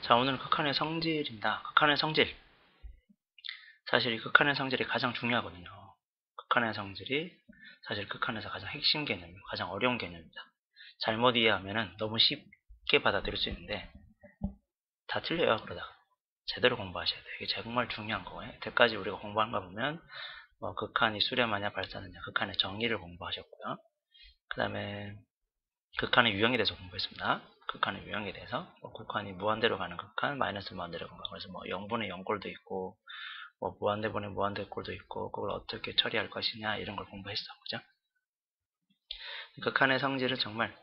자, 오늘은 극한의 성질입니다. 극한의 성질. 사실 이 극한의 성질이 가장 중요하거든요. 극한의 성질이 사실 극한에서 가장 핵심 개념이고 가장 어려운 개념입니다. 잘못 이해하면 너무 쉽게 받아들일 수 있는데 다 틀려요. 그러다가 제대로 공부하셔야 돼요. 이게 정말 중요한 거예요. 여태까지 우리가 공부한 거 보면 극한이 수렴하냐 발산하냐 극한의 정의를 공부하셨고요. 그 다음에 극한의 유형에 대해서 공부했습니다. 극한의 유형에 대해서 극한이 무한대로 가는 극한, 마이너스 무한대로 가는 극한. 그래서 0분의 0꼴도 있고 무한대분의 무한대꼴도 있고 그걸 어떻게 처리할 것이냐 이런 걸 공부했어. 그죠? 극한의 성질은 정말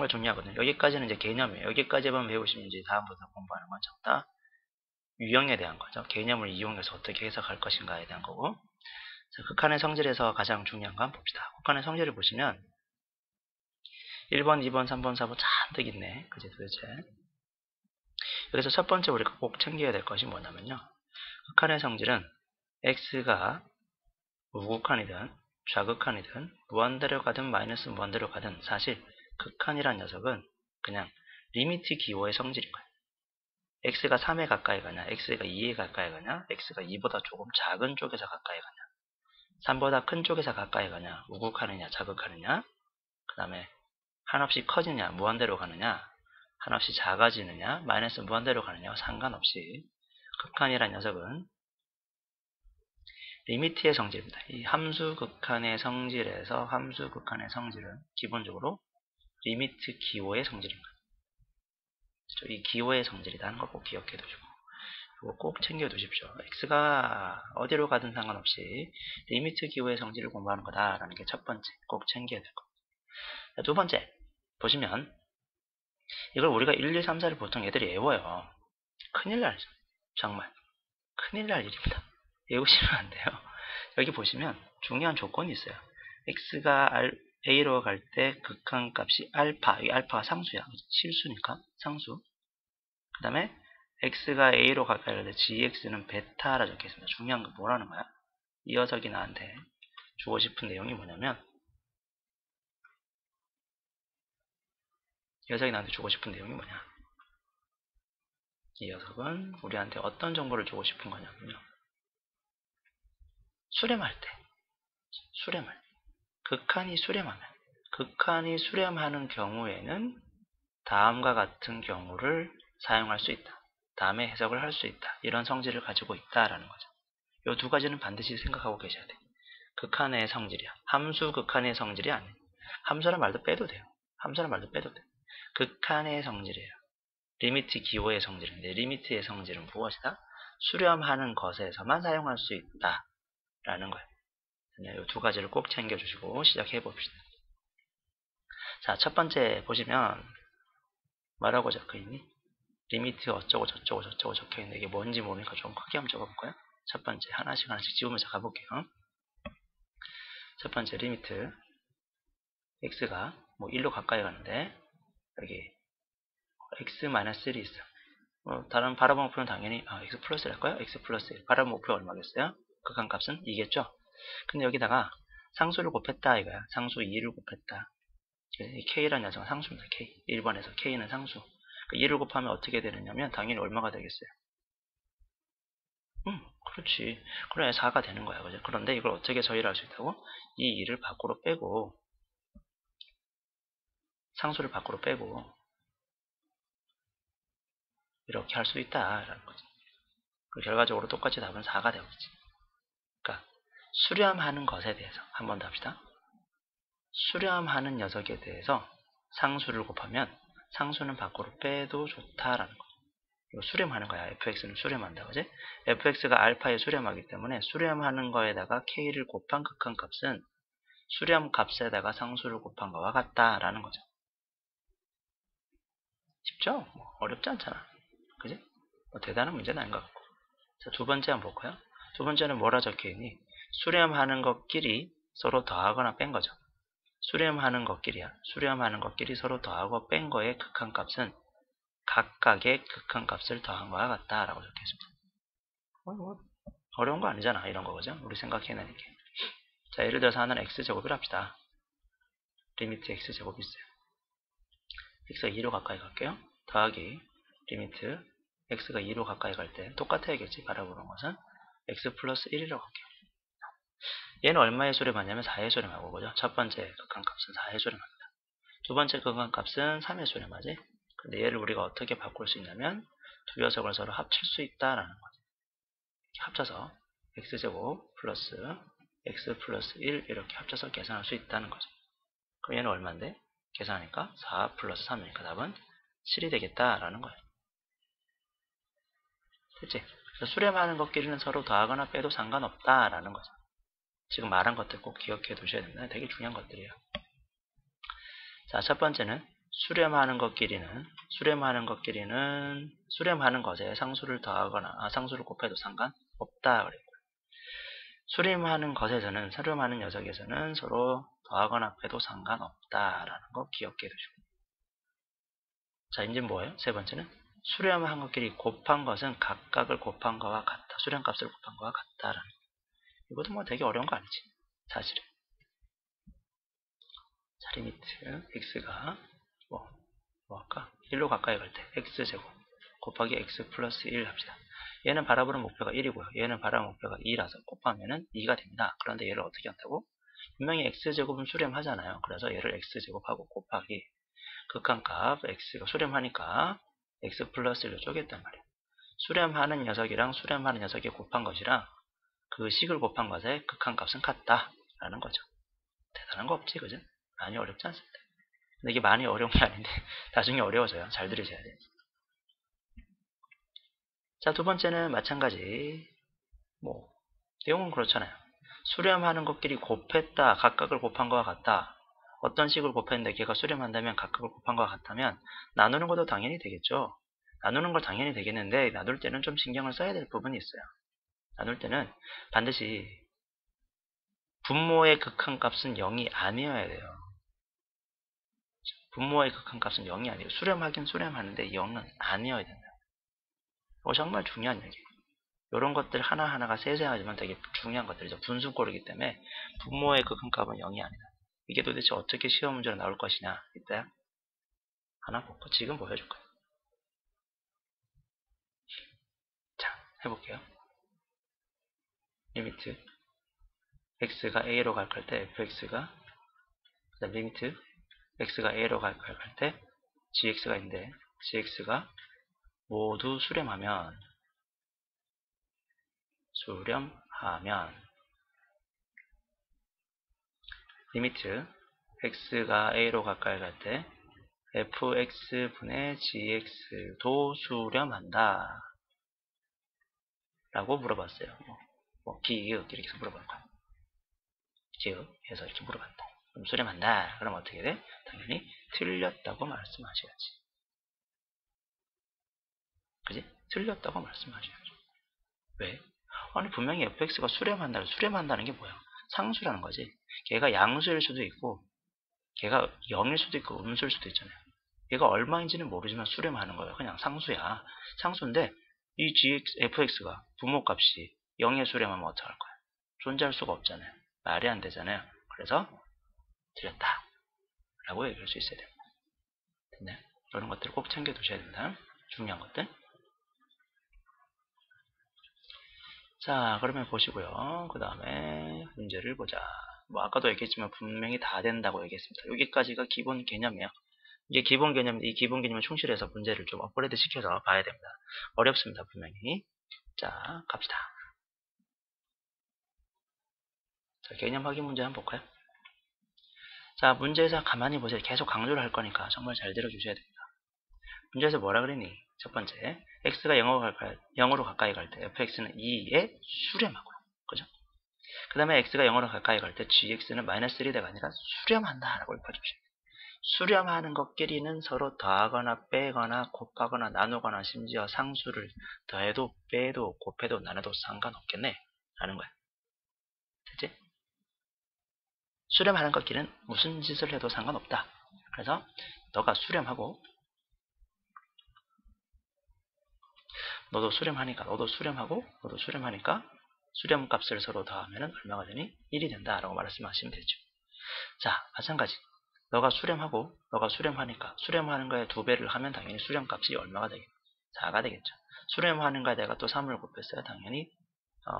중요하거든요. 여기까지는 이제 개념이에요. 여기까지만 배우시면 이제 다음부터 공부하는 건 전부 다 유형에 대한 거죠. 개념을 이용해서 어떻게 해석할 것인가에 대한 거고. 자, 극한의 성질에서 가장 중요한 거 한번 봅시다. 극한의 성질을 보시면 1번, 2번, 3번, 4번 잔뜩 있네. 그지 도대체. 여기서 첫 번째 우리가 꼭 챙겨야 될 것이 뭐냐면요. 극한의 성질은 x가 우극한이든 좌극한이든 무한대로 가든 마이너스 무한대로 가든 사실 극한이란 녀석은 그냥 리미트 기호의 성질인 거예요. x가 3에 가까이 가냐, x가 2에 가까이 가냐, x가 2보다 조금 작은 쪽에서 가까이 가냐, 3보다 큰 쪽에서 가까이 가냐, 우극하느냐, 자극하느냐, 그 다음에 한없이 커지냐, 무한대로 가느냐, 한없이 작아지느냐, 마이너스 무한대로 가느냐와 상관없이 극한이란 녀석은 리미트의 성질입니다. 이 함수 극한의 성질에서 함수 극한의 성질은 기본적으로 리미트 기호의 성질입니다. 이 기호의 성질이라는 걸 꼭 기억해 두시고 이거 꼭 챙겨 두십시오. x가 어디로 가든 상관없이 리미트 기호의 성질을 공부하는 거다라는 게 첫 번째 꼭 챙겨야 될 겁니다. 두 번째 보시면 이걸 우리가 1, 2, 3, 4를 보통 애들이 외워요. 큰일 날 정말 큰일 날 일입니다. 외우시면 안 돼요. 여기 보시면 중요한 조건이 있어요. x가 a로 갈 때 극한값이 알파, 이 알파가 상수야. 실수니까 상수. 그 다음에 x가 a로 가까이 갈 때 gx는 베타라 적혀 있습니다. 중요한 건 뭐라는 거야? 이 녀석이 나한테 주고 싶은 내용이 뭐냐면 이 녀석이 나한테 주고 싶은 내용이 뭐냐? 이 녀석은 우리한테 어떤 정보를 주고 싶은 거냐면요. 수렴할 때 극한이 수렴하는 경우에는 다음과 같은 경우를 사용할 수 있다. 다음에 해석을 할 수 있다. 이런 성질을 가지고 있다라는 거죠. 이 두 가지는 반드시 생각하고 계셔야 돼요. 극한의 성질이야. 함수 극한의 성질이 아니에요. 함수란 말도 빼도 돼요. 극한의 성질이에요. 리미트 기호의 성질인데 리미트의 성질은 무엇이다? 수렴하는 것에서만 사용할 수 있다라는 거예요. 이 두 가지를 꼭 챙겨주시고 시작해 봅시다. 자, 첫 번째 보시면 뭐라고 적혀있니? 리미트 어쩌고 저쩌고 적혀있는데 이게 뭔지 모르니까 좀 크게 한번 적어볼까요? 첫 번째 하나씩 지우면서 가볼게요. 첫 번째 리미트 x가 1로 가까이 가는데 여기 x-1이 있어. 다른 바라본 목표는 당연히 x 플러스랄까요? x 플러스 1. 바라본 목표가 얼마겠어요? 극한값은 2겠죠? 근데 여기다가 상수를 곱했다 이거야. 상수 2를 곱했다. k라는 녀석은 상수입니다. k. 1번에서 k는 상수. 2를 곱하면 어떻게 되느냐면 당연히 얼마가 되겠어요? 그렇지. 그래 4가 되는 거야. 그죠? 그런데 이걸 어떻게 처리를 할 수 있다고? 이 2를 밖으로 빼고 상수를 밖으로 빼고 이렇게 할 수 있다라는 거지. 결과적으로 똑같이 답은 4가 되겠지. 그러니까 수렴하는 것에 대해서 한 번 더 합시다. 수렴하는 녀석에 대해서 상수를 곱하면 상수는 밖으로 빼도 좋다라는 거. 이거 수렴하는 거야. fx는 수렴한다. 그지? fx가 알파에 수렴하기 때문에 수렴하는 거에다가 k를 곱한 극한값은 수렴 값에다가 상수를 곱한 거와 같다라는 거죠. 쉽죠? 어렵지 않잖아. 그지? 대단한 문제는 아닌 것 같고. 자, 두 번째 한번 볼까요? 두 번째는 뭐라 적혀있니? 수렴하는 것끼리 서로 더하거나 뺀 거죠. 수렴하는 것끼리 서로 더하고 뺀 거의 극한값은 각각의 극한값을 더한 거와 같다라고 적혀있습니다. 어려운 거 아니잖아. 이런 거 그죠? 우리 생각해내는 게. 자, 예를 들어서 하나는 x제곱을 합시다. 리미트 x제곱이 있어요. x가 2로 가까이 갈게요. 더하기 리미트 x가 2로 가까이 갈 때 똑같아야겠지. 바라보는 것은 x 플러스 1이라고 할게요. 얘는 얼마의 수렴하냐면 4의 수렴하고, 그죠? 첫 번째 극한값은 4의 수렴합니다. 두 번째 극한값은 3의 수렴하지. 근데 얘를 우리가 어떻게 바꿀 수 있냐면 두 녀석을 서로 합칠 수 있다라는 거죠. 이렇게 합쳐서 x제곱 플러스 x 플러스 1 이렇게 합쳐서 계산할 수 있다는 거죠. 그럼 얘는 얼마인데? 계산하니까 4 플러스 3이니까 답은 7이 되겠다라는 거예요. 됐지? 수렴하는 것끼리는 서로 더하거나 빼도 상관없다라는 거죠. 지금 말한 것들 꼭 기억해 두셔야 됩니다. 되게 중요한 것들이에요. 자, 첫 번째는 수렴하는 것에 상수를 더하거나 상수를 곱해도 상관없다 그랬고요. 수렴하는 녀석에서는 서로 더하거나 빼도 상관없다라는 거 기억해 두시고. 자, 이제 뭐예요? 세 번째는 수렴한 것끼리 곱한 것은 각각을 곱한 거와 같다. 수렴값을 곱한 거와 같다라는 거. 이것도 뭐 되게 어려운 거 아니지, 사실은. 자, 리미트 x가 뭐 할까? 1로 가까이 갈 때 x제곱 곱하기 x 플러스 1 합시다. 얘는 바라보는 목표가 1이고요. 얘는 바라보는 목표가 2라서 곱하면은 2가 됩니다. 그런데 얘를 어떻게 한다고? 분명히 x제곱은 수렴하잖아요. 그래서 얘를 x제곱하고 곱하기 극한값 x가 수렴하니까 x 플러스 1로 쪼갰단 말이에요. 수렴하는 녀석이랑 수렴하는 녀석이 곱한 것이랑 그 식을 곱한 것의 극한값은 같다라는 거죠. 대단한 거 없지, 그죠? 많이 어렵지 않습니다. 근데 이게 많이 어려운 게 아닌데 나중에 어려워져요. 잘 들으셔야 돼요. 자, 두 번째는 마찬가지. 내용은 그렇잖아요. 수렴하는 것끼리 곱했다. 각각을 곱한 거와 같다. 어떤 식을 곱했는데 걔가 수렴한다면 각각을 곱한 거와 같다면 나누는 것도 당연히 되겠죠. 나누는 걸 당연히 되겠는데 나눌 때는 좀 신경을 써야 될 부분이 있어요. 나눌 때는 반드시 분모의 극한값은 0이 아니어야 돼요. 분모의 극한값은 0이 아니에요. 수렴하긴 수렴하는데 0은 아니어야 된다. 정말 중요한 얘기예요. 이런 것들 하나하나가 세세하지만 되게 중요한 것들이죠. 분수꼴이기 때문에 분모의 극한값은 0이 아니다. 이게 도대체 어떻게 시험 문제로 나올 것이냐. 이따 하나 보고 지금 보여줄 거예요. 자, 해볼게요. 리미트 x가 a로 갈 때 fx가, 리미트 x가 a로 갈 때 gx가 있는데 gx가 모두 수렴하면 리미트 x가 a로 가까이 갈 때 fx분의 gx도 수렴한다 라고 물어봤어요. 기역 이렇게 물어보는 거야. 기역 해서 이렇게 물어봤다. 그럼 수렴한다. 그럼 어떻게 돼? 당연히 틀렸다고 말씀하셔야지. 그지? 틀렸다고 말씀하셔야죠. 왜? 아니 분명히 fx가 수렴한다는 게 뭐야? 상수라는 거지. 걔가 양수일 수도 있고 걔가 0일 수도 있고 음수일 수도 있잖아요. 얘가 얼마인지는 모르지만 수렴하는 거예요. 그냥 상수야. 상수인데 이 fx가 부모값이 0에 수렴하면 어떡할 거야? 존재할 수가 없잖아요. 말이 안 되잖아요. 그래서 틀렸다 라고 얘기할 수 있어야 됩니다. 됐나요? 이런 것들을 꼭 챙겨두셔야 된다. 중요한 것들. 자, 그러면 보시고요. 그 다음에 문제를 보자. 아까도 얘기했지만 분명히 다 된다고 얘기했습니다. 여기까지가 기본 개념이에요. 이게 기본 개념인데 이 기본 개념을 충실해서 문제를 좀 업그레이드 시켜서 봐야 됩니다. 어렵습니다, 분명히. 자, 갑시다. 자, 개념 확인 문제 한번 볼까요? 자, 문제에서 가만히 보세요. 계속 강조를 할 거니까 정말 잘 들어주셔야 됩니다. 문제에서 뭐라 그랬니? 첫 번째, x가 0으로 가까이 갈 때 fx는 2에 수렴하고요. 그죠? 그 다음에 x가 0으로 가까이 갈 때 gx는 마이너스 1이다가 아니라 수렴한다 라고 읽어주셔야 돼요. 수렴하는 것끼리는 서로 더하거나 빼거나 곱하거나 나누거나 심지어 상수를 더해도 빼도 곱해도 나눠도 상관없겠네 라는 거야. 됐지? 수렴하는 것끼리는 무슨 짓을 해도 상관없다. 그래서 너가 수렴하고 너도 수렴하니까 수렴값을 서로 더하면 얼마가 되니? 1이 된다 라고 말씀하시면 되죠. 자, 마찬가지. 너가 수렴하니까 수렴하는 거에 2배를 하면 당연히 수렴값이 얼마가 되겠니? 4가 되겠죠. 수렴하는 거에다가 또 3을 곱했어요. 당연히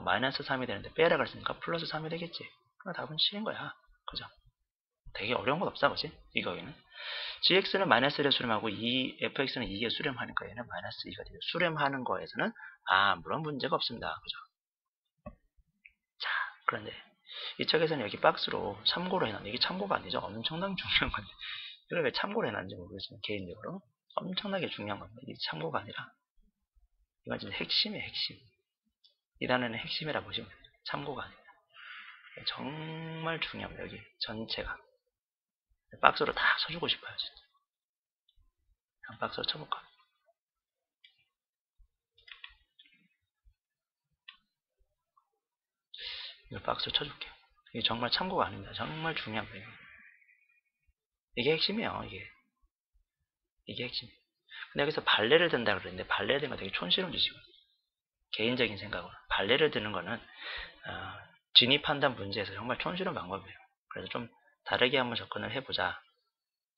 마이너스 3이 되는데 빼라 그랬으니까 플러스 3이 되겠지. 그럼 답은 7인 거야. 그죠? 되게 어려운 건 없다, 그지? 이거에는. gx는 마이너스 1에 수렴하고 fx는 2에 수렴하니까 얘는 마이너스 2가 되죠. 수렴하는 거에서는 아무런 문제가 없습니다. 그죠? 자, 그런데 이 책에서는 여기 박스로 참고로 해놨는데 이게 참고가 아니죠. 엄청나게 중요한 건데 이걸 왜 참고로 해놨는지 모르겠지만 개인적으로 엄청나게 중요한 겁니다. 이게 참고가 아니라 이건 진짜 핵심이에요. 핵심. 이 단어는 핵심이라 보시면 돼요. 참고가 아닙니다. 정말 중요합니다. 여기 전체가 박스로 다 쳐주고 싶어요. 진짜. 한 박스로 쳐볼까? 이거 박스로 쳐줄게요. 이게 정말 참고가 아닙니다. 정말 중요한 거예요. 이게 핵심이에요. 이게 핵심. 근데 여기서 발레를 든다 그랬는데 발레를 든 거 되게 촌스러운 짓이거든요. 개인적인 생각으로 발레를 드는 거는 진입 판단 문제에서 정말 촌스러운 방법이에요. 그래서 좀 다르게 한번 접근을 해보자.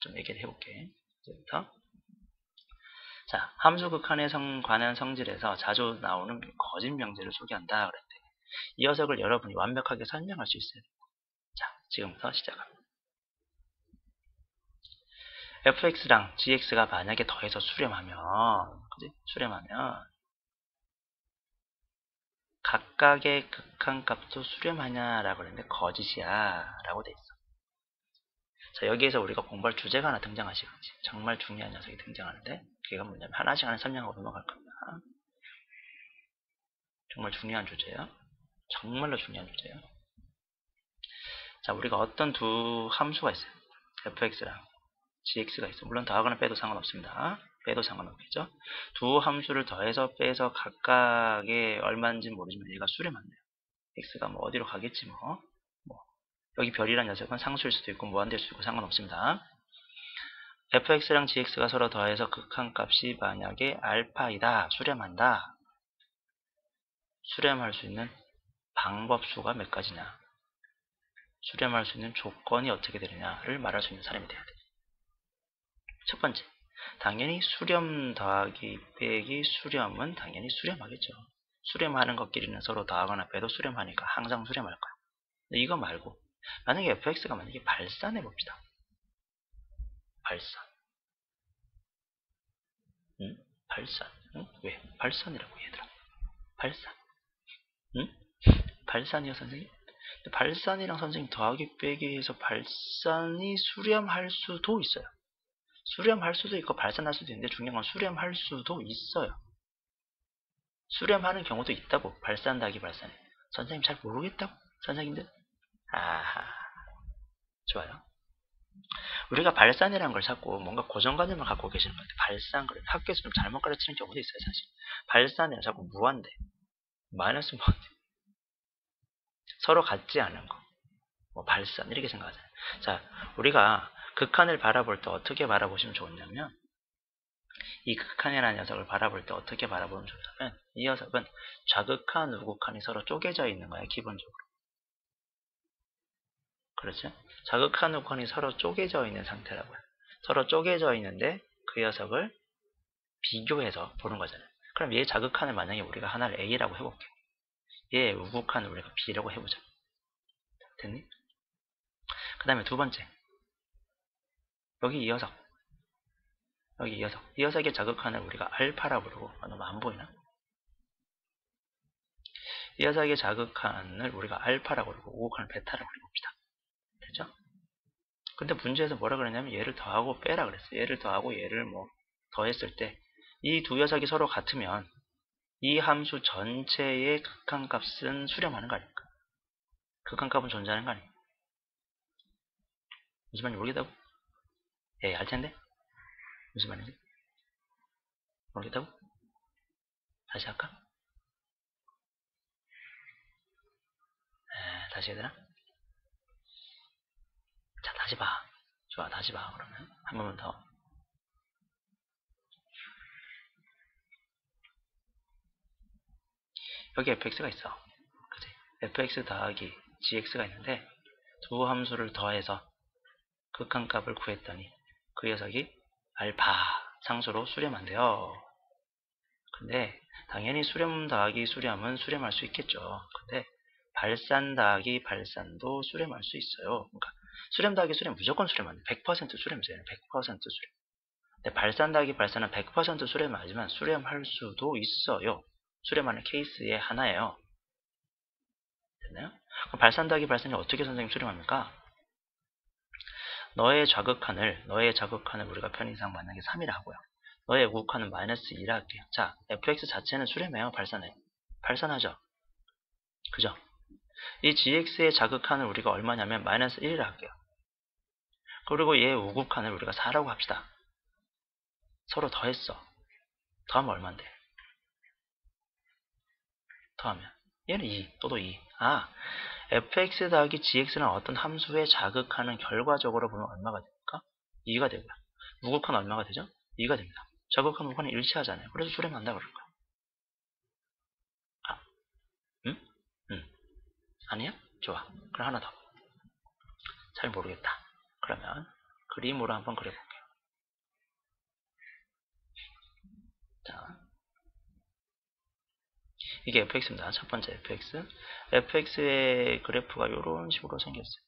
좀 얘기를 해볼게. 이제부터. 자, 함수 극한에 관한 성질에서 자주 나오는 거짓 명제를 소개한다 그랬는데 이 녀석을 여러분이 완벽하게 설명할 수 있어요. 자, 지금부터 시작합니다. fx랑 gx가 만약에 더해서 수렴하면, 그지? 수렴하면 각각의 극한값도 수렴하냐라고 그랬는데 거짓이야 라고 돼 있어. 자, 여기에서 우리가 공부할 주제가 하나 등장하시겠지. 정말 중요한 녀석이 등장하는데 그게 뭐냐면 하나씩 하나 설명하고 넘어갈 겁니다. 정말 중요한 주제예요. 정말로 중요한 주제예요. 자, 우리가 어떤 두 함수가 있어요. fx랑 gx가 있어요. 물론 더하거나 빼도 상관없습니다. 빼도 상관없겠죠. 두 함수를 더해서 빼서 각각의 얼마인지 모르지만 얘가 수렴한대요. x가 뭐 어디로 가겠지 뭐. 여기 별이란 녀석은 상수일 수도 있고 무한대일 수도 있고 상관없습니다. fx랑 gx가 서로 더해서 극한값이 만약에 알파이다. 수렴한다. 수렴할 수 있는 방법수가 몇 가지냐. 수렴할 수 있는 조건이 어떻게 되느냐를 말할 수 있는 사람이 돼야 돼요. 첫 번째, 당연히 수렴 더하기 빼기 수렴은 당연히 수렴하겠죠. 수렴하는 것끼리는 서로 더하거나 빼도 수렴하니까 항상 수렴할 거야. 근데 이거 말고 만약에 fx가 만약에 발산해 봅시다. 발산. 응? 발산. 응? 왜? 발산이라고 얘들아. 발산. 응? 발산이요 선생님? 발산이랑 선생님 더하기 빼기 해서 발산이 수렴할 수도 있어요. 수렴할 수도 있고 발산할 수도 있는데 중요한 건 수렴할 수도 있어요. 수렴하는 경우도 있다고. 발산 더하기 발산에. 선생님 잘 모르겠다고? 선생님들? 아하. 좋아요. 우리가 발산이라는 걸 자꾸 뭔가 고정관념을 갖고 계시는 것 같아요. 발산, 그래. 학교에서 좀 잘못 가르치는 경우도 있어요, 사실. 발산이라 자꾸 무한대. 마이너스 무한대. 서로 같지 않은 거. 뭐 발산, 이렇게 생각하잖아요. 자, 우리가 극한을 바라볼 때 어떻게 바라보시면 좋냐면, 이 극한이라는 녀석을 바라볼 때 어떻게 바라보면 좋냐면, 이 녀석은 좌극한, 우극한이 서로 쪼개져 있는 거예요, 기본적으로. 그렇죠? 좌극한, 우극한이 서로 쪼개져 있는 상태라고요. 서로 쪼개져 있는데 그 녀석을 비교해서 보는 거잖아요. 그럼 얘 좌극한을 만약에 우리가 하나를 A라고 해볼게요. 얘 우극한을 우리가 B라고 해보자. 됐니? 그 다음에 두 번째. 여기 이 녀석. 여기 이 녀석. 이 녀석의 좌극한을 우리가 알파라고 부르고, 너무 안 보이나? 이 녀석의 좌극한을 우리가 알파라고 부르고, 우극한을 베타라고 부릅시다. 됐죠? 근데 문제에서 뭐라 그랬냐면 얘를 더하고 빼라 그랬어요. 얘를 더하고 얘를 뭐 더했을 때 이 두 녀석이 서로 같으면 이 함수 전체의 극한값은 수렴하는 거 아닙니까? 극한값은 존재하는 거 아닙니까? 무슨 말인지 모르겠다고? 예, 알텐데? 무슨 말인지? 모르겠다고? 다시 할까? 다시 해야 되나? 자, 다시 봐. 좋아, 다시 봐. 그러면 한 번만 더. 여기 fx가 있어. 그치? fx 더하기 gx가 있는데 두 함수를 더해서 극한값을 구했더니 그 녀석이 알파 상수로 수렴한대요. 근데 당연히 수렴 더하기 수렴은 수렴할 수 있겠죠. 근데 발산 더하기 발산도 수렴할 수 있어요. 그러니까 수렴 더하기 수렴 무조건 수렴 안 돼. 100% 수렴이잖아요. 100% 수렴. 근데 발산 더하기 발산은 100% 수렴하지만 수렴할 수도 있어요. 수렴하는 케이스의 하나예요. 됐나요? 그럼 발산 더하기 발산이 어떻게 선생님 수렴합니까? 너의 자극한을 우리가 편의상 만약에 3이라 하고요. 너의 우극한은 마이너스 2라 할게요. 자, fx 자체는 수렴해요. 발산해요. 발산하죠. 그죠? 이 gx의 자극한을 우리가 얼마냐면 마이너스 1이라 할게요. 그리고 얘의 우극한을 우리가 4라고 합시다. 서로 더했어. 더하면 얼만데? 더하면 얘는 2, 너도 2. 아, fx 더하기 gx는 어떤 함수에 자극하는 결과적으로 보면 얼마가 됩니까? 2가 되고요. 우극한 얼마가 되죠? 2가 됩니다. 자극한 우극한은 일치하잖아요. 그래서 수렴한다 그럴 거야. 아, 응? 응. 아니야? 좋아. 그럼 하나 더. 잘 모르겠다. 그러면 그림으로 한번 그려볼게요. 자, 이게 fx입니다. 첫 번째 fx. fx의 그래프가 이런 식으로 생겼어요.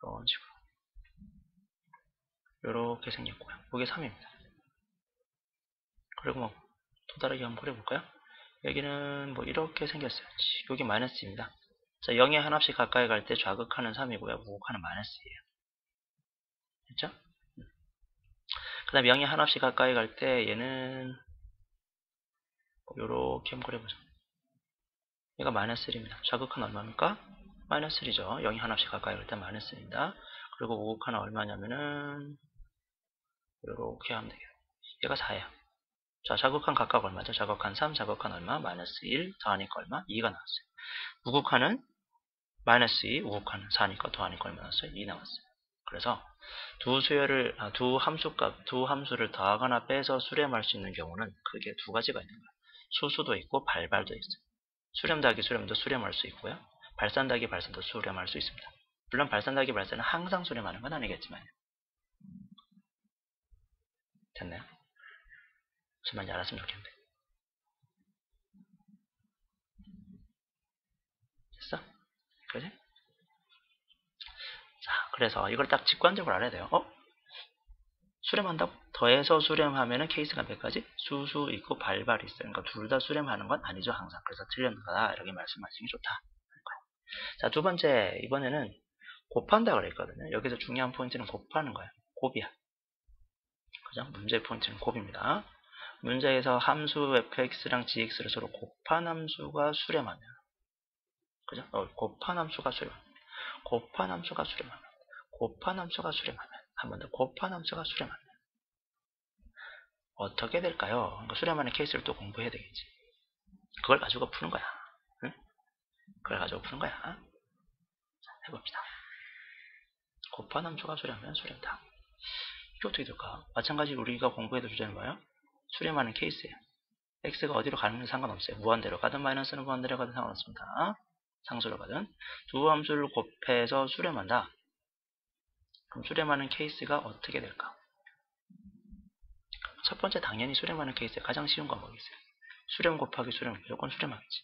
이런 식으로. 이렇게 생겼고요. 이게 3입니다. 그리고 뭐 또 다르게 한번 그려볼까요? 여기는 뭐 이렇게 생겼어요. 여기 마이너스입니다. 자, 0에 하나씩 가까이 갈 때 좌극하는 3이고요. 우극하는 마이너스예요. 됐죠? 그 다음에 0에 하나씩 가까이 갈 때 얘는 요렇게 한번 그려보죠. 얘가 마이너스 1입니다. 좌극한 얼마입니까? 마이너스 1이죠. 0이 하나씩 가까이 갈 때 마이너스 1입니다. 그리고 우극하는 얼마냐면은 요렇게 하면 되겠네요. 얘가 4예요. 자, 좌극한 각각 얼마죠? 좌극한 3, 좌극한 얼마? 마이너스 1, 더하니까 얼마? 2가 나왔어요. 우극한은 마이너스 2, 우극한은 4니까 더하니까 얼마 나왔어요? 2 나왔어요. 그래서 두 함수를 더하거나 빼서 수렴할 수 있는 경우는 크게 두 가지가 있는 거예요. 수수도 있고 발발도 있어요. 수렴 더하기 수렴도 수렴할 수 있고요. 발산 더하기 발산도 수렴할 수 있습니다. 물론 발산 더하기 발산은 항상 수렴하는 건 아니겠지만. 됐나요? 무슨 말인지 알았으면 좋겠는데. 됐어? 그지? 자, 그래서 이걸 딱 직관적으로 알아야 돼요. 수렴한다고? 더해서 수렴하면은 케이스가 몇 가지? 수수 있고 발발이 있어요. 그러니까 둘 다 수렴하는 건 아니죠, 항상. 그래서 틀렸다, 이렇게 말씀하시는 게 좋다. 자, 두 번째, 이번에는 곱한다 그랬거든요. 여기서 중요한 포인트는 곱하는 거예요. 곱이야. 그죠? 문제의 포인트는 곱입니다. 문제에서 함수 fx랑 gx를 서로 곱한 함수가 수렴하면, 그죠? 곱한 함수가 수렴하면, 곱한 함수가 수렴하면, 곱한 함수가 수렴하면, 한 번 더 곱한 함수가 수렴하면 어떻게 될까요? 그러니까 수렴하는 케이스를 또 공부해야 되겠지. 그걸 가지고 푸는 거야. 응? 그걸 가지고 푸는 거야. 자, 해봅시다. 곱한 함수가 수렴하면 수렴다. 이게 어떻게 될까? 마찬가지 우리가 공부해도 주제는 뭐예요? 수렴하는 케이스예요. x가 어디로 가는 건 상관없어요. 무한대로 가든 마이너스는 무한대로 가든 상관없습니다. 상수로 가든 두 함수를 곱해서 수렴한다. 그럼 수렴하는 케이스가 어떻게 될까? 첫 번째 당연히 수렴하는 케이스에 가장 쉬운 과목이 있어요. 수렴 곱하기 수렴 무조건 수렴하겠지.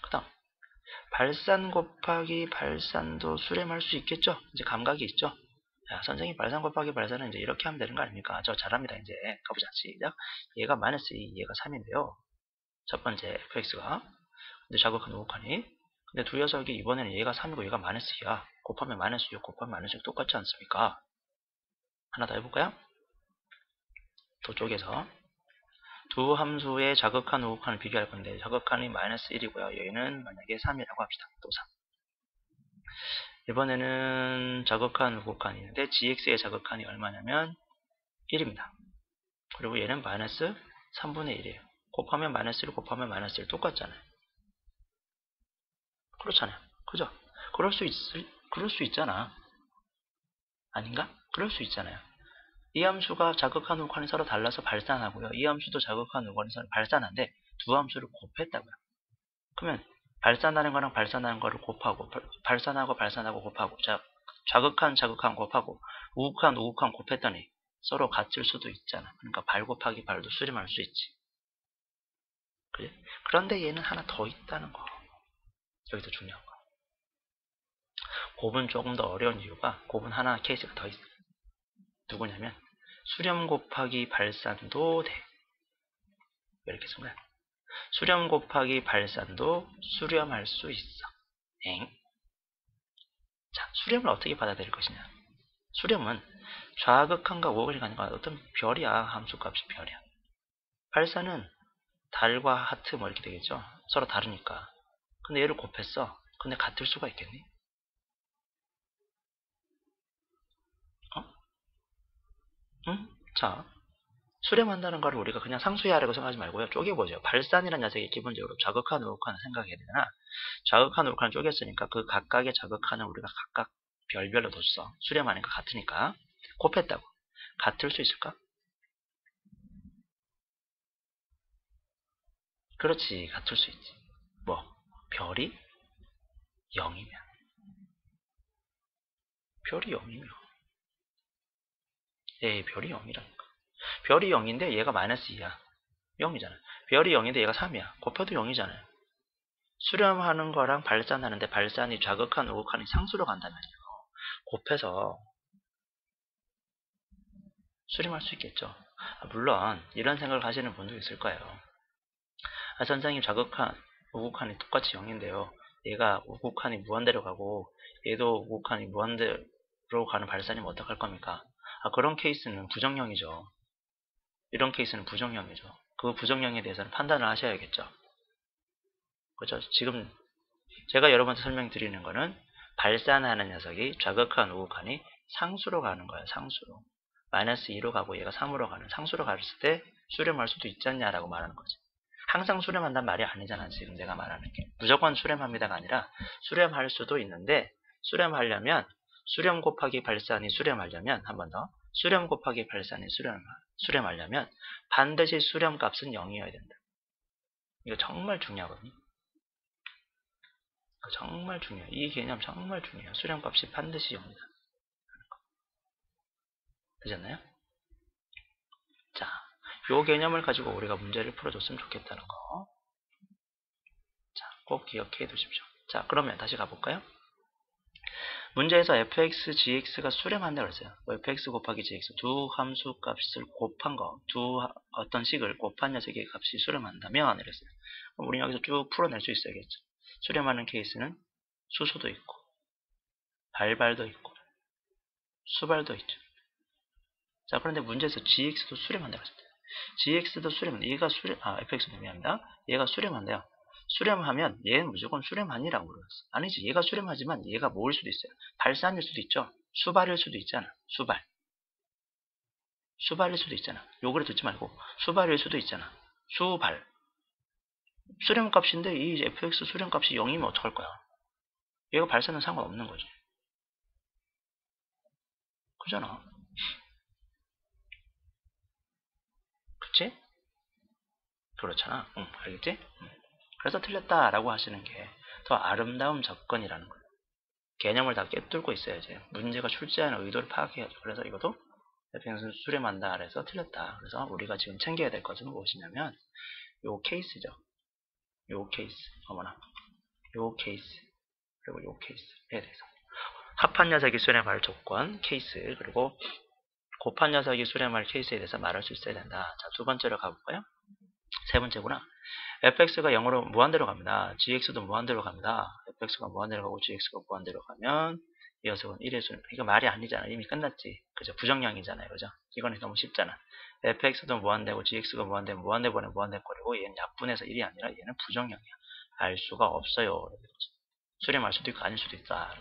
그 다음 발산 곱하기 발산도 수렴할 수 있겠죠? 이제 감각이 있죠? 자, 선생님 발산 곱하기 발산은 이제 이렇게 하면 되는 거 아닙니까? 저 잘합니다. 이제 가보자. 시작. 얘가 마이너스 2, 얘가 3인데요. 첫 번째 fx가 근데 자극한 우극하니 근데 두 녀석이 이번에는 얘가 3이고 얘가 마이너스 2야. 곱하면 마이너스 6, 곱하면 마이너스 6 똑같지 않습니까? 하나 더 해볼까요? 두 쪽에서 두 함수의 자극한 우극한을 비교할 건데 자극한이 마이너스 1이고요. 얘는 만약에 3이라고 합시다. 또 3. 이번에는 자극한 우극한이 있는데 gx의 자극한이 얼마냐면 1입니다. 그리고 얘는 마이너스 3분의 1이에요. 곱하면 마이너스 1, 곱하면 마이너스 1 똑같잖아요. 그렇잖아요. 그죠? 그럴 수 있잖아. 아닌가? 그럴 수 있잖아요. 이 함수가 자극한 우극한이 서로 달라서 발산하고요. 이 함수도 자극한 우극한이 서로 발산한데 두 함수를 곱했다고요. 그러면 발산하는 거랑 발산하는 거를 곱하고 발산하고 곱하고 자극한 곱하고 우극한 곱했더니 서로 같을 수도 있잖아. 그러니까 발 곱하기 발도 수렴할 수 있지. 그래? 그런데 얘는 하나 더 있다는 거. 여기서 중요한 거. 곱은 조금 더 어려운 이유가 곱은 하나 케이스가 더 있어. 누구냐면 수렴 곱하기 발산도 돼. 이렇게 쓰면 수렴 곱하기 발산도 수렴할 수 있어. 엥? 자, 수렴을 어떻게 받아들일 것이냐. 수렴은 좌극한과 우극을 가니까 어떤 별이야. 함수값이 별이야. 발산은 달과 하트 뭐 이렇게 되겠죠. 서로 다르니까. 근데 얘를 곱했어. 근데 같을 수가 있겠니? 어? 응? 자, 수렴한다는 걸 우리가 그냥 상수야라고 생각하지 말고요. 쪼개보죠. 발산이라는 녀석이 기본적으로 좌극한 우극한을 생각해야 되잖아. 좌극한 우극한을 쪼갰으니까 그 각각의 좌극한을 우리가 각각 별별로 뒀어. 수렴하니까 같으니까. 곱했다고. 같을 수 있을까? 그렇지. 같을 수 있지. 뭐? 별이 0이면. 별이 0이면. 별이 0이라니까. 별이 0인데 얘가 마이너스 2야. 0이잖아. 별이 0인데 얘가 3이야. 곱해도 0이잖아요. 수렴하는 거랑 발산하는데 발산이 좌극한 우극한이 상수로 간다면요. 곱해서 수렴할 수 있겠죠. 물론 이런 생각을 가지는 분도 있을 거예요. 선생님 좌극한 우극한이 똑같이 0인데요. 얘가 우극한이 무한대로 가고 얘도 우극한이 무한대로 가는 발산이면 어떡할 겁니까? 그런 케이스는 부정형이죠. 이런 케이스는 부정형이죠. 그 부정형에 대해서는 판단을 하셔야겠죠. 그렇죠? 지금 제가 여러분한테 설명드리는 거는 발산하는 녀석이 좌극한 우극한이 상수로 가는 거예요. 상수로. 마이너스 2로 가고 얘가 3으로 가는 상수로 갔을 때 수렴할 수도 있지 않냐라고 말하는 거지. 항상 수렴한단 말이 아니잖아. 지금 내가 말하는 게. 무조건 수렴합니다가 아니라 수렴할 수도 있는데 수렴하려면 수렴 곱하기 발산이 수렴하려면 한 번 더 수렴 곱하기 발산이 수렴하려면 반드시 수렴값은 0이어야 된다. 이거 정말 중요하거든요. 정말 중요해요. 이 개념 정말 중요해요. 수렴값이 반드시 0이다. 되셨나요? 자, 요 개념을 가지고 우리가 문제를 풀어줬으면 좋겠다는 거. 자, 꼭 기억해 두십시오. 자, 그러면 다시 가볼까요? 문제에서 fx, gx가 수렴한다고 했어요. fx 곱하기 gx 두 함수 값을 곱한 거, 어떤 식을 곱한 녀석의 값이 수렴한다면 이랬어요. 그럼 우리 여기서 쭉 풀어낼 수 있어야겠죠. 수렴하는 케이스는 수소도 있고, 발발도 있고, 수발도 있죠. 자, 그런데 문제에서 gx도 수렴한다고 했어요. gx도 수렴한다. 얘가 fx도 미안합니다. 얘가 수렴한대요. 수렴하면 얘는 무조건 수렴하니라고 물어봤어. 아니지. 얘가 수렴하지만 얘가 뭐일 수도 있어요. 발산일 수도 있죠. 수발일 수도 있잖아. 수발. 수발일 수도 있잖아. 요거를 듣지 말고 수발일 수도 있잖아. 수발. 수렴값인데 이 fx 수렴값이 0이면 어떡할 거야? 얘가 발산은 상관없는 거지. 그잖아. 그치? 그렇잖아. 응, 알겠지? 응. 그래서 틀렸다라고 하시는 게 더 아름다운 접근이라는 거예요. 개념을 다 꿰뚫고 있어야지. 문제가 출제하는 의도를 파악해야죠. 그래서 이것도 fx는 수렴한다 그래서 틀렸다. 그래서 우리가 지금 챙겨야 될 것은 무엇이냐면 요 케이스죠. 요 케이스. 어머나. 요 케이스. 그리고 요 케이스에 대해서. 합한 녀석이 수렴할 조건, 케이스, 그리고 곱한 녀석이 수렴할 케이스에 대해서 말할 수 있어야 된다. 자, 두 번째로 가볼까요? 세 번째구나. fx가 0으로 무한대로 갑니다. gx도 무한대로 갑니다. fx가 무한대로 가고 gx가 무한대로 가면 이 녀석은 1의 수는 이거 말이 아니잖아. 이미 끝났지. 그죠? 부정량이잖아요. 그죠? 이거는 너무 쉽잖아. fx도 무한대고 gx가 무한대면 무한대분의 무한대꼴이고 얘는 약분해서 1이 아니라 얘는 부정량이야. 알 수가 없어요. 수렴할 수도 있고 아닐 수도 있다.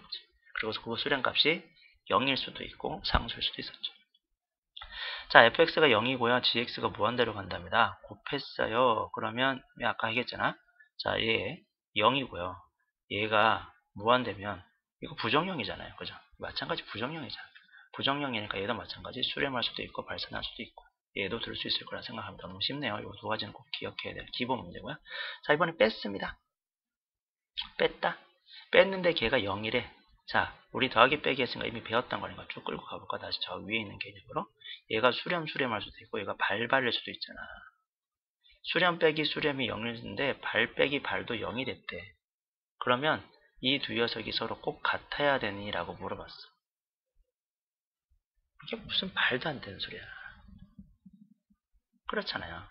그리고 그 수렴값이 0일 수도 있고 상수일 수도 있었죠. 자, fx가 0이고요. gx가 무한대로 간답니다. 곱했어요. 그러면 아까 얘기했잖아. 자, 얘 0이고요. 얘가 무한대면 이거 부정형이잖아요. 그죠? 마찬가지 부정형이잖아. 부정형이니까 얘도 마찬가지 수렴할 수도 있고 발산할 수도 있고 얘도 들을 수 있을 거라 생각합니다. 너무 쉽네요. 이 두 가지는 꼭 기억해야 될 기본 문제고요. 자, 이번에 뺐습니다. 뺐다. 뺐는데 걔가 0이래. 자, 우리 더하기 빼기 했으니까 이미 배웠던 거니까 쭉 끌고 가볼까? 다시 저 위에 있는 개념으로. 얘가 수렴할 수도 있고 얘가 발발일 수도 있잖아. 수렴 빼기 수렴이 0인데 발 빼기 발도 0이 됐대. 그러면 이 두 녀석이 서로 꼭 같아야 되니? 라고 물어봤어. 이게 무슨 말도 안 되는 소리야. 그렇잖아요.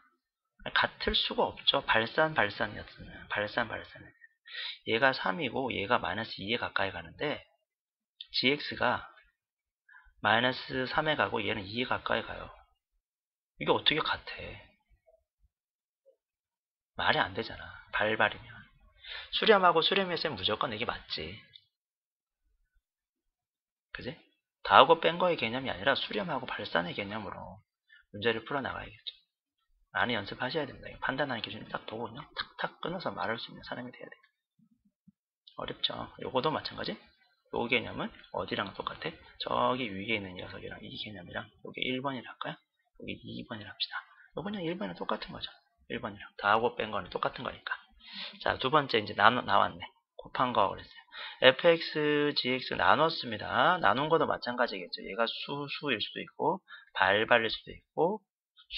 같을 수가 없죠. 발산이었으면. 발산. 얘가 3이고 얘가 마이너스 2에 가까이 가는데 gx가 마이너스 3에 가고 얘는 2에 가까이 가요. 이게 어떻게 같아? 말이 안 되잖아. 발발이면. 수렴하고 수렴했으면 무조건 이게 맞지. 그지? 다하고 뺀 거의 개념이 아니라 수렴하고 발산의 개념으로 문제를 풀어나가야겠죠. 많이 연습하셔야 됩니다. 판단하는 기준을 딱 보고 그냥 탁탁 끊어서 말할 수 있는 사람이 돼야 돼요. 어렵죠. 요거도 마찬가지. 요 개념은 어디랑 똑같아? 저기 위에 있는 녀석이랑 이 개념이랑 여기 1번이라 할까요? 여기 2번이라 합시다. 요거 그냥 1번이랑 똑같은 거죠. 1번이랑 다하고 뺀 거는 똑같은 거니까. 자, 두 번째 이제 나왔네. 곱한 거 그랬어요. fx, gx 나눴습니다. 나눈 것도 마찬가지겠죠. 얘가 수일 수도 있고 발발일 수도 있고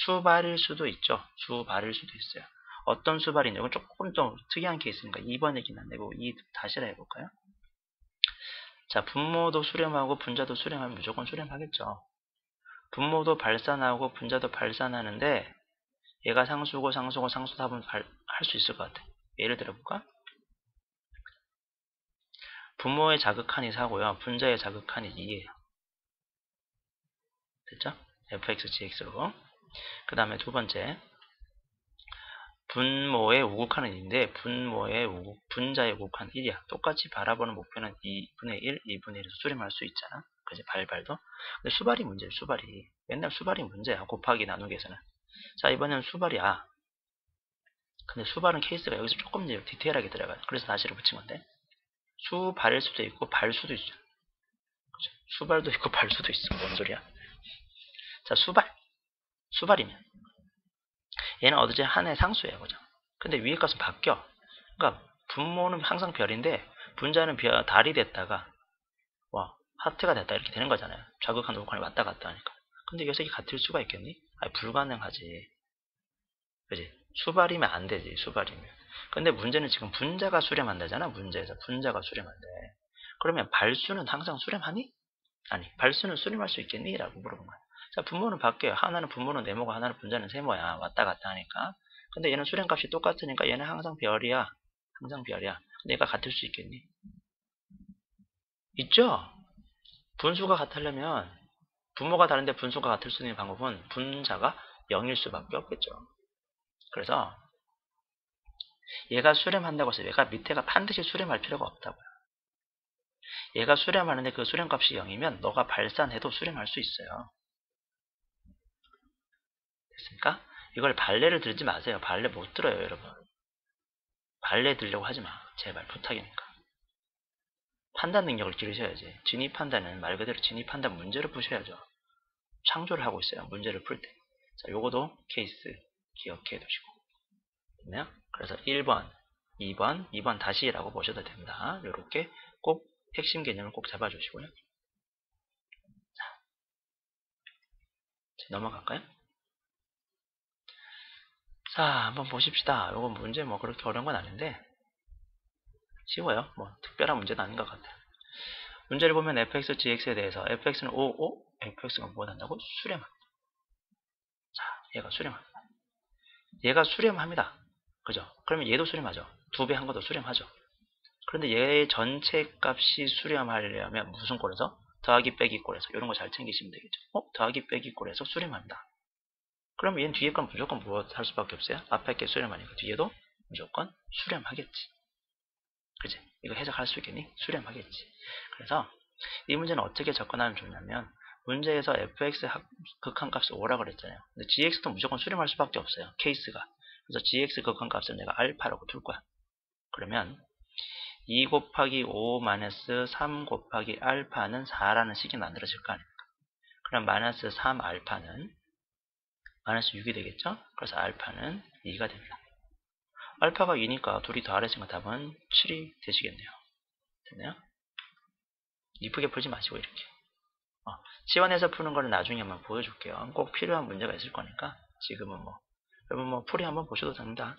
수발일 수도 있죠. 수발일 수도 있어요. 어떤 수발이냐고 조금 더 특이한 케이스니까 2번이긴 한데 다시라 해볼까요? 자, 분모도 수렴하고 분자도 수렴하면 무조건 수렴하겠죠. 분모도 발산하고 분자도 발산하는데 얘가 상수고 상수답은 할 수 있을 것 같아. 예를 들어볼까? 분모의 자극한이 4고요. 분자의 자극한이 2예요. 됐죠? fx, gx로. 그 다음에 두 번째. 분모의 우극한은 2인데 분자의 우극한 1이야. 똑같이 바라보는 목표는 2분의 1, 2분의 1에서 수렴할 수 있잖아. 그지? 발도. 근데 수발이 문제야, 수발이. 맨날 수발이 문제야. 곱하기 나누기에서는. 자, 이번에는 수발이야. 근데 수발은 케이스가 여기서 조금 더 디테일하게 들어가요. 그래서 다시를 붙인 건데. 수발일 수도 있고 발 수도 있죠. 그죠? 수발도 있고 발 수도 있어. 뭔 소리야? 자, 수발이면 얘는 어디지? 한의 상수예요, 그죠? 근데 위에 값은 바뀌어. 그러니까 분모는 항상 별인데 분자는 달이 됐다가 하트가 됐다 이렇게 되는 거잖아요. 자극한 우극한이 왔다 갔다 하니까. 근데 이 녀석이 같을 수가 있겠니? 아니, 불가능하지. 그지? 수발이면 안 되지, 수발이면. 근데 문제는 지금 분자가 수렴한다잖아. 문제에서 분자가 수렴한대. 그러면 발수는 항상 수렴하니? 아니, 발수는 수렴할 수 있겠니? 라고 물어본 거야. 자, 분모는 바뀌어요. 하나는 분모는 네모고 하나는 분자는 세모야. 왔다 갔다 하니까. 근데 얘는 수렴값이 똑같으니까 얘는 항상 별이야. 항상 별이야. 근데 얘가 같을 수 있겠니? 있죠? 분수가 같으려면 분모가 다른데 분수가 같을 수 있는 방법은 분자가 0일 수밖에 없겠죠. 그래서 얘가 수렴한다고 해서 얘가 밑에가 반드시 수렴할 필요가 없다고요. 얘가 수렴하는데 그 수렴값이 0이면 너가 발산해도 수렴할 수 있어요. 됐습니까? 이걸 발레를 들지 마세요. 발레 못 들어요, 여러분. 발레 들려고 하지 마. 제발 부탁이니까. 판단 능력을 기르셔야지. 진입 판단은 말 그대로 진입 판단 문제를 푸셔야죠. 창조를 하고 있어요. 문제를 풀 때. 자, 요거도 케이스 기억해 두시고. 됐나요? 그래서 1번, 2번 다시라고 보셔도 됩니다. 요렇게 꼭 핵심 개념을 꼭 잡아주시고요. 자, 넘어갈까요? 자, 한번 보십시다. 요거 문제 뭐 그렇게 어려운 건 아닌데 쉬워요. 뭐 특별한 문제는 아닌 것 같아요. 문제를 보면 fx, gx에 대해서 fx는 5, fx가 뭐 한다고? 수렴합니다. 자, 얘가 수렴합니다. 얘가 수렴합니다. 그죠? 그러면 얘도 수렴하죠. 2배 한 것도 수렴하죠. 그런데 얘 전체 값이 수렴하려면 무슨 꼴에서? 더하기 빼기 꼴에서. 이런 거 잘 챙기시면 되겠죠. 더하기 빼기 꼴에서 수렴합니다. 그럼 얘는 뒤에 건 무조건 무엇 할 수밖에 없어요? 앞에 게 수렴하니까 뒤에도 무조건 수렴하겠지. 그치? 이거 해석할 수 있겠니? 수렴하겠지. 그래서 이 문제는 어떻게 접근하면 좋냐면 문제에서 fx 극한값을 5라고 그랬잖아요. 근데 gx도 무조건 수렴할 수밖에 없어요. 케이스가. 그래서 gx 극한값을 내가 알파라고 둘 거야. 그러면 2 곱하기 5 마이너스 3 곱하기 알파는 4라는 식이 만들어질 거 아닙니까? 그럼 마이너스 3 알파는 마이너스 6이 되겠죠? 그래서 알파는 2가 됩니다. 알파가 2니까 둘이 더하랬으니까 답은 7이 되시겠네요. 됐나요? 이쁘게 풀지 마시고 이렇게. 시원해서 푸는 거는 나중에 한번 보여줄게요. 꼭 필요한 문제가 있을 거니까 지금은 뭐 여러분 뭐 풀이 한번 보셔도 됩니다.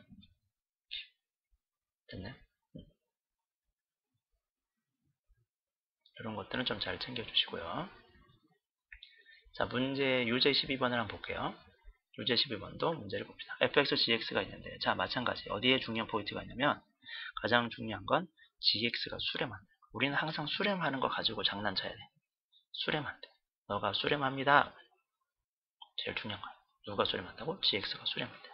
됐네. 이런 것들은 좀 잘 챙겨주시고요. 자, 문제 유제 12번을 한번 볼게요. 유제 12번도 문제를 봅시다. fx, gx가 있는데, 자, 마찬가지. 어디에 중요한 포인트가 있냐면, 가장 중요한 건 gx가 수렴한다. 우리는 항상 수렴하는 거 가지고 장난쳐야 돼. 수렴한다. 너가 수렴합니다. 제일 중요한 거야. 누가 수렴한다고? gx가 수렴한다.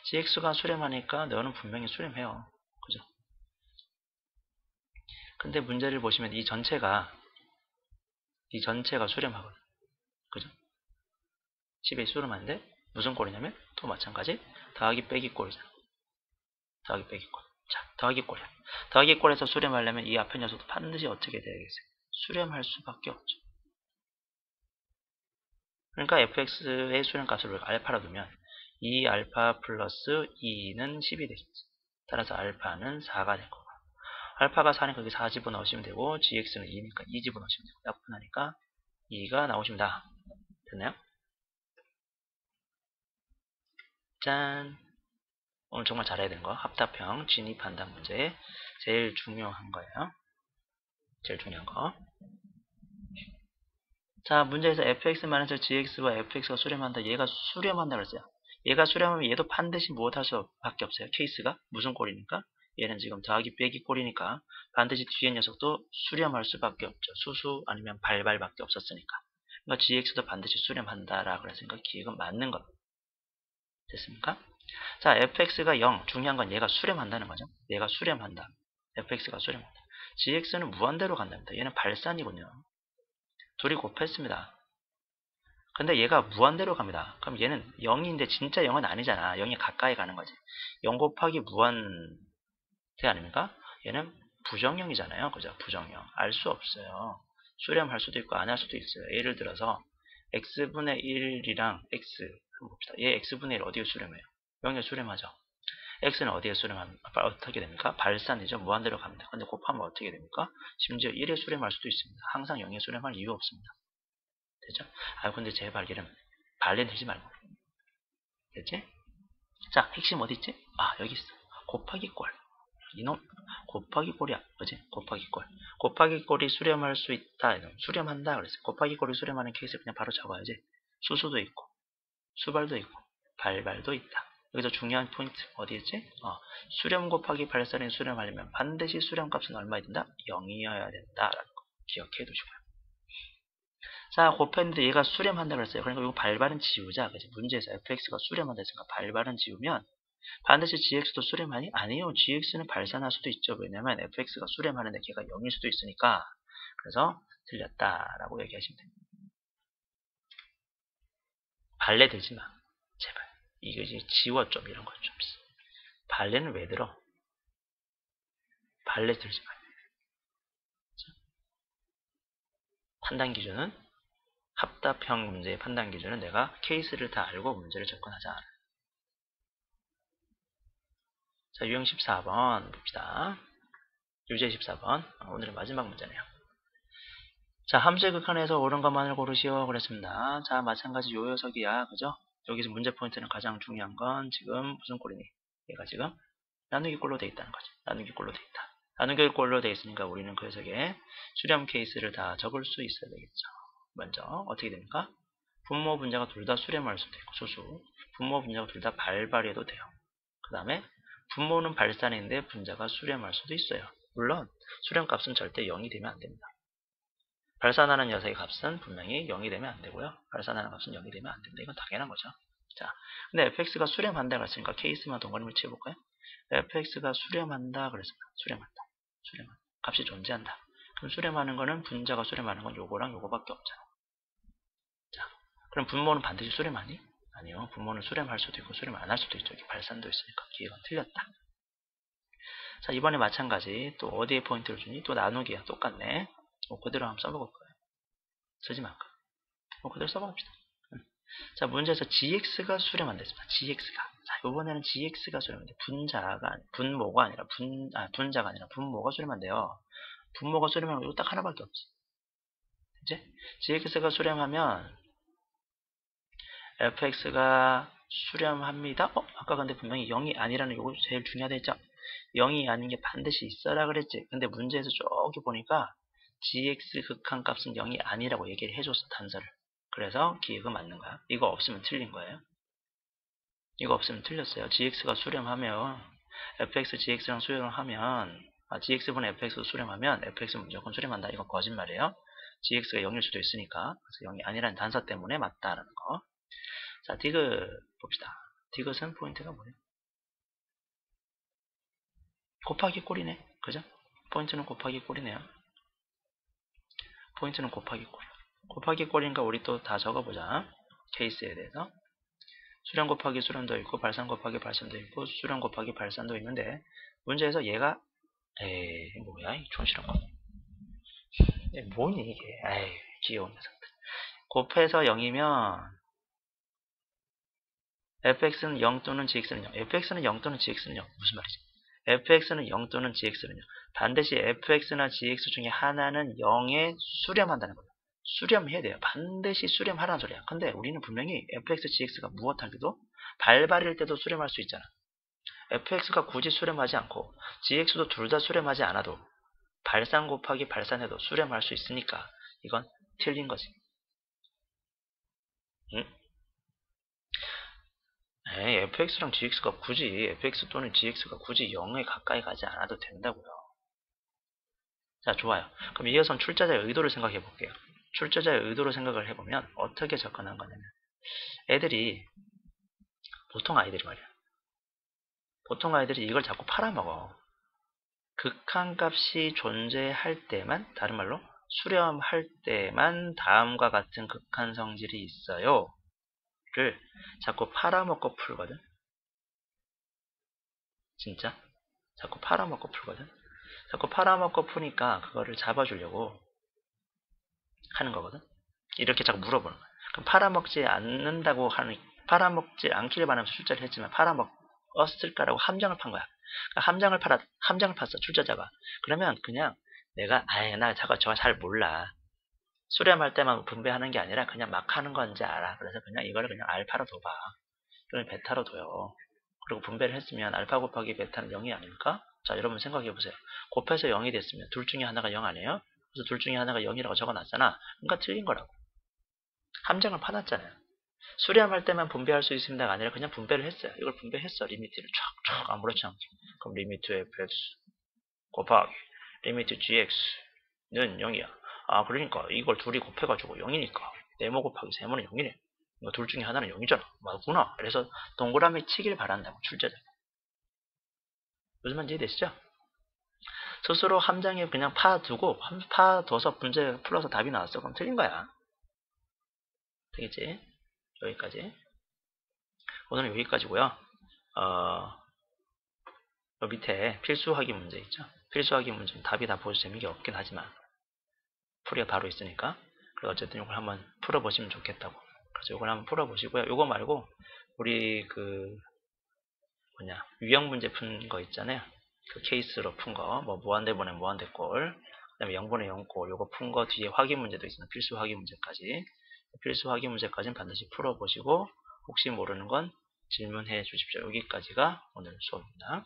gx가 수렴하니까 너는 분명히 수렴해요. 그죠? 근데 문제를 보시면 이 전체가 수렴하거든. 그죠? 10이 수렴하는데 무슨 꼴이냐면 또 마찬가지 더하기 빼기 꼴이잖아. 더하기 빼기 꼴. 자, 더하기 꼴이야. 더하기 꼴에서 수렴하려면 이 앞에 녀석도 반드시 어떻게 돼야겠어요? 수렴할 수밖에 없죠. 그러니까 fx의 수렴값을 알파로 두면 2알파 플러스 2는 10이 되겠지. 따라서 알파는 4가 될 거고, 알파가 4니까 여기 4 집어넣으시면 되고, gx는 2니까 2 집어넣으시면 되고, 약분하니까 2가 나오십니다. 됐나요? 짠! 오늘 정말 잘해야 되는 거, 합답형 진입 판단 문제 제일 중요한 거예요. 제일 중요한 거. 자, 문제에서 fx-gx와 fx가 수렴한다. 얘가 수렴한다 그랬어요. 얘가 수렴하면 얘도 반드시 무엇할 수밖에 없어요. 케이스가 무슨 꼴이니까? 얘는 지금 더하기 빼기 꼴이니까 반드시 뒤에 녀석도 수렴할 수밖에 없죠. 수수 아니면 발발밖에 없었으니까. 그러니까 gx도 반드시 수렴한다라고 그랬으니까 기억은 맞는 것. 됐습니까? 자, fx가 0. 중요한 건 얘가 수렴한다는 거죠. 얘가 수렴한다. fx가 수렴한다. gx는 무한대로 간답니다. 얘는 발산이군요. 둘이 곱했습니다. 근데 얘가 무한대로 갑니다. 그럼 얘는 0인데 진짜 0은 아니잖아. 0이 가까이 가는 거지. 0 곱하기 무한대 아닙니까? 얘는 부정형이잖아요. 그죠? 부정형. 알 수 없어요. 수렴할 수도 있고 안 할 수도 있어요. 예를 들어서 x분의 1이랑 x 한번 봅시다. 얘 x분의 1 어디에 수렴해요? 0에 수렴하죠. x는 어디에 수렴하면 어떻게 됩니까? 발산이죠. 무한대로 갑니다. 근데 곱하면 어떻게 됩니까? 심지어 1에 수렴할 수도 있습니다. 항상 0에 수렴할 이유 없습니다. 되죠? 아, 근데 제발 이름 발레 내지 말고. 됐지? 자, 핵심 어디 있지? 아, 여기 있어. 곱하기 꼴. 이놈, 곱하기 꼴이야. 그지? 곱하기 꼴. 곱하기 꼴이 수렴할 수 있다. 수렴한다. 그랬어요. 곱하기 꼴이 수렴하는 케이스 그냥 바로 적어야지. 수수도 있고, 수발도 있고, 발발도 있다. 여기서 중요한 포인트 어디 있지? 수렴 곱하기 발산에 수렴하려면 반드시 수렴값은 얼마야 된다? 0이어야 된다라는 거 기억해 두시고요. 자, 곱했는데 얘가 수렴한다 그랬어요. 그러니까 이거 발발은 지우자. 그치? 문제에서 fx가 수렴한다 했으니까 발발은 지우면 반드시 gx도 수렴하니? 아니요. gx는 발산할 수도 있죠. 왜냐면 fx가 수렴하는데 걔가 0일 수도 있으니까. 그래서 틀렸다라고 얘기하시면 됩니다. 발레 들지 마. 제발. 이거 이제 지워 좀 이런 거 좀. 발레는 왜 들어? 발레 들지 마. 판단 기준은 합답형 문제의 판단 기준은 내가 케이스를 다 알고 문제를 접근하자. 자, 유형 14번 봅시다. 유제 14번. 오늘은 마지막 문제네요. 자, 함수의 극한에서 옳은 것만을 고르시오 그랬습니다. 자, 마찬가지 요 녀석이야. 그죠? 여기서 문제 포인트는 가장 중요한 건 지금 무슨 꼴이니? 얘가 지금 나누기 꼴로 돼 있다는 거죠. 나누기 꼴로 돼 있다. 나누기 꼴로 돼 있으니까 우리는 그 녀석의 수렴 케이스를 다 적을 수 있어야 되겠죠. 먼저 어떻게 됩니까? 분모 분자가 둘 다 수렴할 수도 있고 소수. 분모 분자가 둘 다 발발해도 돼요. 그 다음에 분모는 발산인데 분자가 수렴할 수도 있어요. 물론 수렴값은 절대 0이 되면 안 됩니다. 발산하는 녀석의 값은 분명히 0이 되면 안 되고요. 발산하는 값은 0이 되면 안 됩니다. 이건 당연한 거죠. 자, 근데 fx가 수렴한다 그랬으니까 케이스만 동그라미를 치워볼까요? fx가 수렴한다 그랬습니다. 수렴한다. 값이 존재한다. 그럼 수렴하는 거는 분자가 수렴하는 건 요거랑 요거밖에 없잖아. 자, 그럼 분모는 반드시 수렴하니? 아니요. 분모는 수렴할 수도 있고 수렴 안 할 수도 있죠. 여기 발산도 있으니까 기회가 틀렸다. 자, 이번에 마찬가지 또 어디에 포인트를 주니? 또 나누기야. 똑같네. 그대로 한번 써볼 거예요. 쓰지 말까. 그대로 써봅시다. 자, 문제에서 gx가 수렴한다 했습니다. gx가. 자, 이번에는 gx가 수렴한대. 분모가 아니라 분자가 아니라 분모가 수렴한대요. 분모가 수렴하면 이거 딱 하나밖에 없지. 이제 gx가 수렴하면 fx가 수렴합니다. 아까 근데 분명히 0이 아니라는 요거 제일 중요하다 했죠. 0이 아닌 게 반드시 있어라 그랬지. 근데 문제에서 저기 보니까 gx 극한 값은 0이 아니라고 얘기를 해줬어, 단서를. 그래서 기획은 맞는 거야. 이거 없으면 틀린 거예요. 이거 없으면 틀렸어요. gx가 수렴하면 fx gx랑 수렴을 하면 gx분의 fx도 수렴하면 fx는 무조건 수렴한다. 이건 거짓말이에요. gx가 0일 수도 있으니까. 그래서 0이 아니라는 단서 때문에 맞다라는 거. 자, 디귿 봅시다. 디귿은 포인트가 뭐예요? 곱하기 꼴이네. 그죠? 포인트는 곱하기 꼴이네요. 포인트는 곱하기 꼴. 곱하기 꼴인가 우리 또 다 적어보자. 케이스에 대해서. 수렴 곱하기 수렴도 있고 발산 곱하기 발산도 있고 수렴 곱하기 발산도 있는데 문제에서 얘가 뭐야 이 촌스러운 거. 뭐니 이게. 귀여운 녀석들. 곱해서 0이면 fx는 0 또는 gx는 0. fx는 0 또는 gx는 0. 무슨 말이지? fx는 0 또는 gx는 0. 반드시 fx나 gx 중에 하나는 0에 수렴한다는 거예요. 수렴해야 돼요. 반드시 수렴하라는 소리야. 근데 우리는 분명히 fx, gx가 무엇할 때도 발발일 때도 수렴할 수 있잖아. fx가 굳이 수렴하지 않고 gx도 둘 다 수렴하지 않아도 발산 곱하기 발산해도 수렴할 수 있으니까 이건 틀린 거지. 응? fx랑 gx가 굳이 fx 또는 gx가 굳이 0에 가까이 가지 않아도 된다고요. 자, 좋아요. 그럼 이어서 출제자의 의도를 생각해 볼게요. 출제자의 의도를 생각을 해보면 어떻게 접근한 거냐면 애들이 보통 아이들이 말이야. 보통 아이들이 이걸 자꾸 팔아먹어. 극한값이 존재할 때만, 다른 말로 수렴할 때만 다음과 같은 극한 성질이 있어요. 를 자꾸 팔아먹고 풀거든. 진짜? 자꾸 팔아먹고 풀거든. 자꾸 팔아먹고 푸니까 그거를 잡아주려고 하는 거거든. 이렇게 자꾸 물어보는 거야. 그럼 팔아먹지 않는다고 하는, 팔아먹지 않기를 바라면서 출제를 했지만 팔아먹었을까라고 함정을 판 거야. 그러니까 함정을 팠어, 출제자가. 그러면 그냥 내가, 나 저거 잘 몰라. 수렴할 때만 분배하는 게 아니라 그냥 막 하는 건지 알아. 그래서 그냥 이거를 그냥 알파로 둬봐. 또는 베타로 둬요. 그리고 분배를 했으면 알파 곱하기 베타는 0이 아닙니까? 자, 여러분 생각해 보세요. 곱해서 0이 됐으면 둘 중에 하나가 0 아니에요? 그래서 둘 중에 하나가 0이라고 적어놨잖아. 그러니까 틀린 거라고. 함정을 파놨잖아요. 수렴할 때만 분배할 수 있습니다가 아니라 그냥 분배를 했어요. 이걸 분배했어. 리미트를 쫙쫙 아무렇지 않게. 그럼 리미트 fx 곱하기 리미트 gx는 0이야. 그러니까 이걸 둘이 곱해가지고 0이니까 네모 곱하기 세모는 0이네. 둘 중에 하나는 0이잖아. 맞구나. 그래서 동그라미 치길 바란다고, 출제자. 무슨 말인지 이해되시죠? 스스로 함정에 그냥 파둬서 문제 풀어서 답이 나왔어. 그럼 틀린 거야. 되겠지? 여기까지. 오늘은 여기까지고요. 밑에 필수하기 문제 있죠? 필수하기 문제는 답이 다 보여서 재미가 없긴 하지만 풀이가 바로 있으니까. 그래서 어쨌든 이걸 한번 풀어보시면 좋겠다고. 그래서 이걸 한번 풀어보시고요. 이거 말고 우리 유형 문제 푼 거 있잖아요. 그 케이스로 푼 거, 뭐 무한대분의 무한대꼴, 그 다음에 0분의 0꼴, 요거 푼 거 뒤에 확인 문제도 있습니다. 필수 확인 문제까지. 필수 확인 문제까지는 반드시 풀어보시고 혹시 모르는 건 질문해 주십시오. 여기까지가 오늘 수업입니다.